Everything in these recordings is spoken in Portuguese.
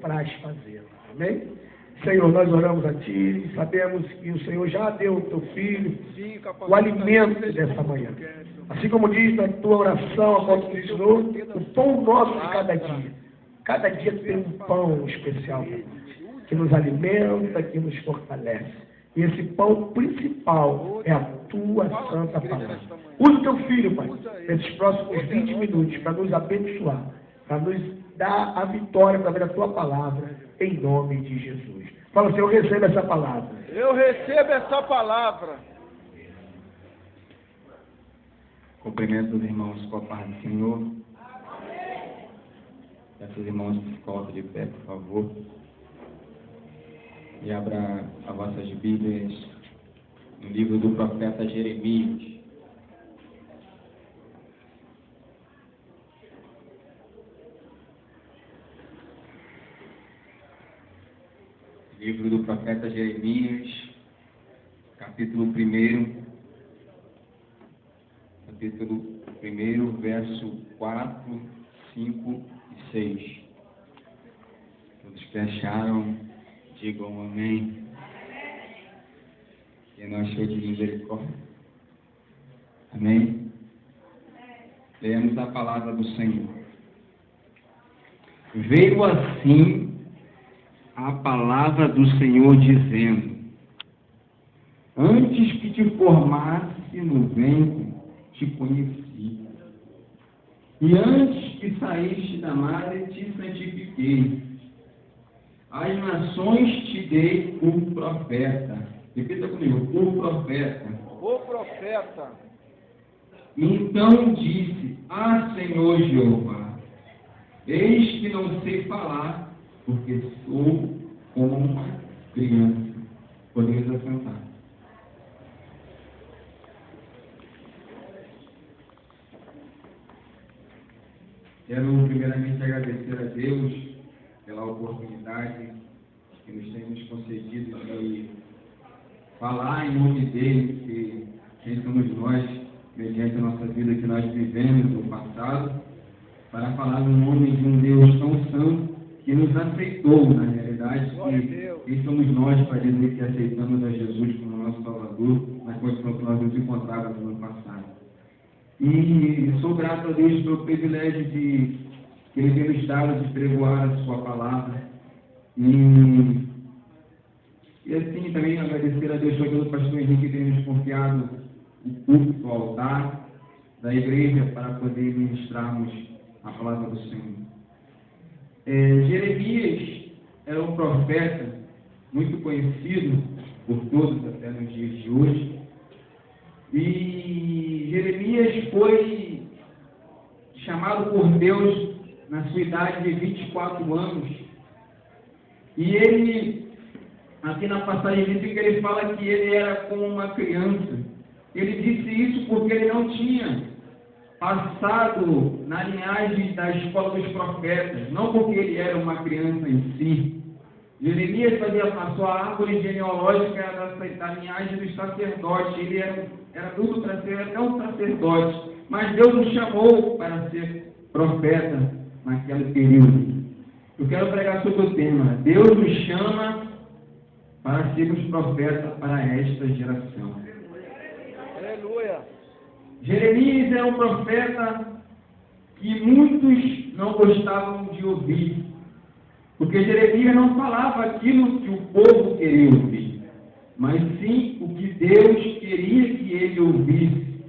apraz fazê-lo. Amém? Senhor, nós oramos a Ti, sabemos que o Senhor já deu ao Teu Filho o alimento dessa manhã. Assim como diz na Tua oração, a qual Tu ensinou, o pão nosso de cada dia. Cada dia tem um pão especial para nós, que nos alimenta, que nos fortalece. E esse pão principal é a Tua Santa Palavra. Use o Teu Filho, Pai, nesses próximos 20 minutos, para nos abençoar, para nos dar a vitória através da Tua Palavra, em nome de Jesus. Fala assim, eu recebo essa palavra. Eu recebo essa palavra. Cumprimento os irmãos com a paz do Senhor. Peço os irmãos que se colocam de pé, por favor. E abra as vossas Bíblias no livro do profeta Jeremias. Livro do profeta Jeremias, capítulo 1, verso 4, 5 e 6. Todos que acharam, digam amém. Quem não achou, de misericórdia. Amém? Leamos a palavra do Senhor. Veio assim a palavra do Senhor dizendo: antes que te formasse no ventre, te conheci, e antes que saíste da madre, te santifiquei. As nações te dei por profeta. Repita comigo, por profeta. O profeta. Então disse: ah, Senhor Jeová, eis que não sei falar, porque sou como uma criança. Podemos assentar. Quero primeiramente agradecer a Deus pela oportunidade que nos tem nos concedido de falar em nome dele, que quem somos nós, mediante a nossa vida que nós vivemos no passado, para falar no nome de um Deus tão santo que nos aceitou, na realidade, que quem somos nós para dizer que aceitamos a Jesus como nosso Salvador, na condição que nós nos encontrávamos no passado. E sou grato a Deus pelo privilégio de que Ele tem nos dado de pregoar a Sua palavra. E assim também agradecer a Deus pelo pastor Henrique que tem nos confiado o culto, o altar da igreja para poder ministrarmos a palavra do Senhor. Jeremias era um profeta muito conhecido por todos até nos dias de hoje. E Jeremias foi chamado por Deus na sua idade de 24 anos. E ele, aqui na passagem bíblica, ele fala que ele era como uma criança. Ele disse isso porque ele não tinha passado na linhagem da escola dos profetas, não porque ele era uma criança em si. Jeremias fazia a sua árvore genealógica da linhagem dos sacerdotes. Ele era tudo para ser até um sacerdote, mas Deus o chamou para ser profeta naquele período. Eu quero pregar sobre o tema: Deus nos chama para sermos profetas para esta geração. Aleluia. Jeremias é um profeta que muitos não gostavam de ouvir, porque Jeremias não falava aquilo que o povo queria ouvir, mas sim o que Deus queria que ele ouvisse.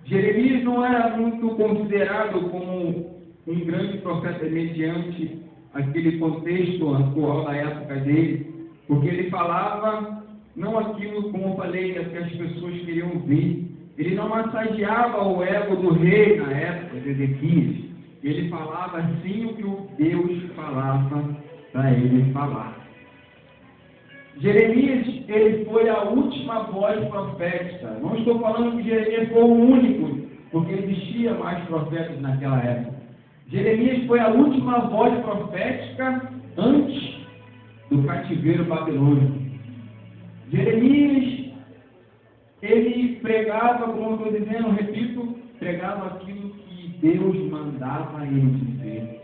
Jeremias não era muito considerado como um grande profeta mediante aquele contexto atual da época dele, porque ele falava não aquilo, como eu falei, que as pessoas queriam ouvir. Ele não massageava o ego do rei na época de Ezequias. Ele falava sim o que Deus falava para ele falar. Jeremias, ele foi a última voz profética. Não estou falando que Jeremias foi o único, porque existia mais profetas naquela época. Jeremias foi a última voz profética antes do cativeiro babilônico. Jeremias, ele pregava, como eu estou dizendo, repito, pregava aquilo que Deus mandava ele dizer.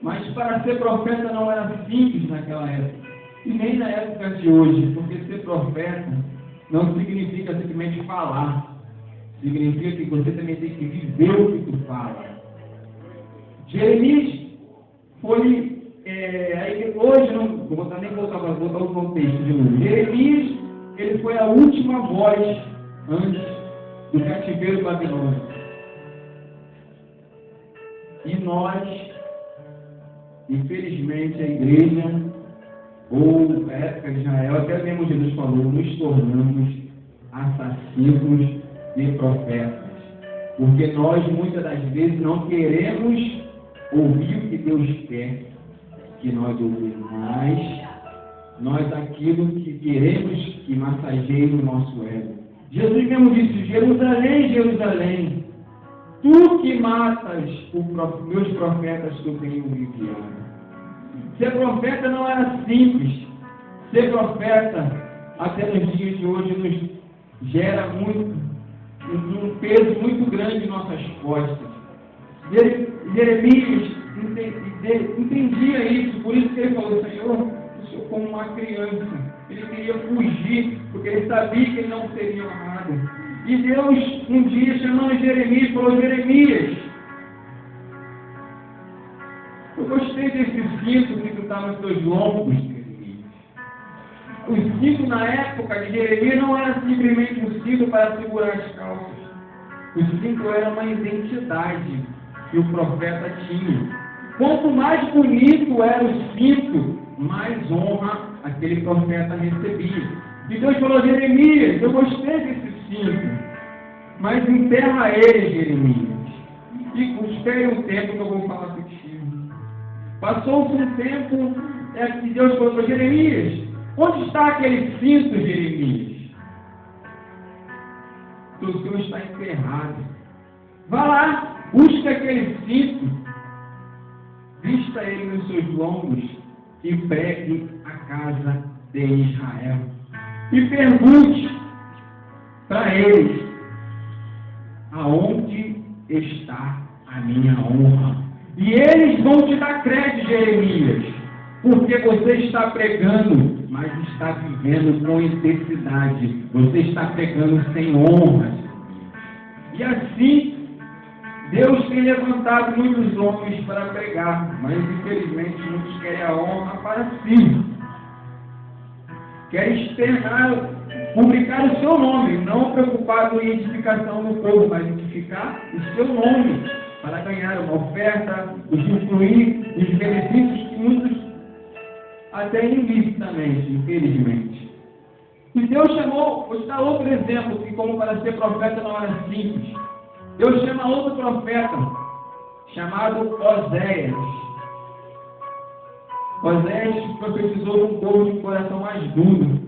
Mas para ser profeta não era simples naquela época. E nem na época de hoje, porque ser profeta não significa simplesmente falar. Significa que você também tem que viver o que tu fala. Jeremias foi, hoje não vou nem voltar o contexto de novo. Jeremias, ele foi a última voz antes do cativeiro babilônico. E nós, infelizmente, a igreja, ou a época de Israel, até mesmo Jesus falou, nos tornamos assassinos de profetas. Porque nós, muitas das vezes, não queremos ouvir o que Deus quer que nós ouvimos, mas nós aquilo que queremos que massageie o nosso ego. Jesus mesmo disse: Jerusalém, Jerusalém, tu que matas meus profetas que eu tenho enviado. Ser profeta não era simples. Ser profeta, até nos dias de hoje, nos gera um peso muito grande em nossas costas. Jeremias entendia isso, por isso que ele falou: Senhor, eu sou como uma criança. Ele queria fugir, porque ele sabia que ele não seria honrado. E Deus, um dia, chamando Jeremias, falou: Jeremias, eu gostei desse cinto que está nos teus lombos, Jeremias. O cinto na época de Jeremias não era simplesmente um cinto para segurar as calças. O cinto era uma identidade que o profeta tinha. Quanto mais bonito era o cinto, mais honra aquele profeta recebia. E Deus falou: Jeremias, eu gostei desse cinto, mas enterra ele, Jeremias. E espere um tempo que eu vou falar contigo. Passou-se um tempo, que Deus falou para Jeremias: onde está aquele cinto, Jeremias? O Senhor está enterrado. Vá lá, busca aquele cinto, vista ele nos seus lombos e pregue a casa de Israel. E pergunte para eles: aonde está a minha honra? E eles vão te dar crédito, Jeremias, porque você está pregando, mas está vivendo com intensidade. Você está pregando sem honra. E assim, Deus tem levantado muitos homens para pregar, mas infelizmente muitos querem a honra para si. Querem externar, publicar o seu nome, não preocupado em edificação do povo, mas edificar o seu nome, para ganhar uma oferta, usufruir dos benefícios que muitos até ilicitamente, infelizmente. E Deus chamou, vou dar outro exemplo, que como para ser profeta não era simples. Deus chama outro profeta, chamado Oséias. Oséias profetizou um povo de coração mais duro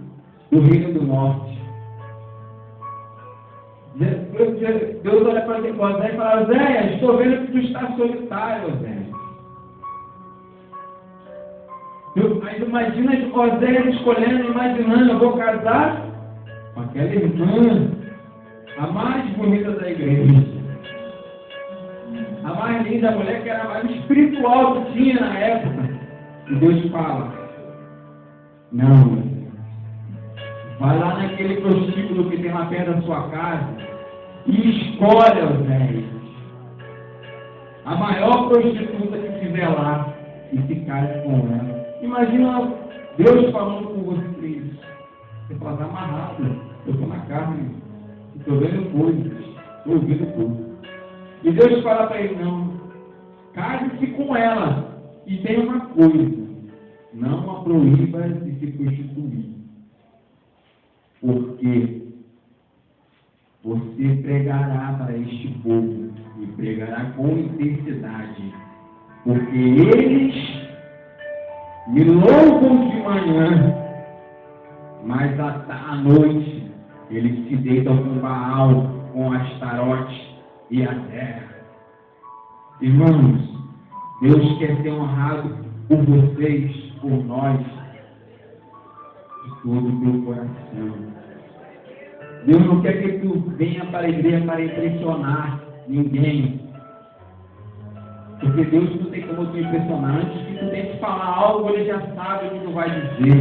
do Reino do Norte. Deus olha para Oséias e fala: Oséias, estou vendo que tu estás solitário, Oséias. Mas imagina Oséias imaginando: eu vou casar com aquela irmã, a mais bonita da igreja, a mais linda mulher, que era a mais espiritual que tinha na época. E Deus fala: não, vai lá naquele prostíbulo que tem lá perto da sua casa e escolhe, Oséias, a maior prostituta que tiver lá e se case com ela. Imagina Deus falando com você isso. Você fala: está amarrado, eu estou na carne, estou vendo coisas, estou ouvindo coisas. E Deus fala para ele: não, case-se com ela. E tem uma coisa: não a proíba de se prostituir. Porque você pregará para este povo e pregará com intensidade. Porque eles me louvam de manhã, mas à noite eles se deitam com Baal, com Astarote e a terra. Irmãos, Deus quer ser honrado por vocês, por nós, de todo o teu coração. Deus não quer que tu venha para a igreja para impressionar ninguém. Porque Deus não tem como te impressionar. Antes que tu tem que falar algo, Ele já sabe o que tu vai dizer.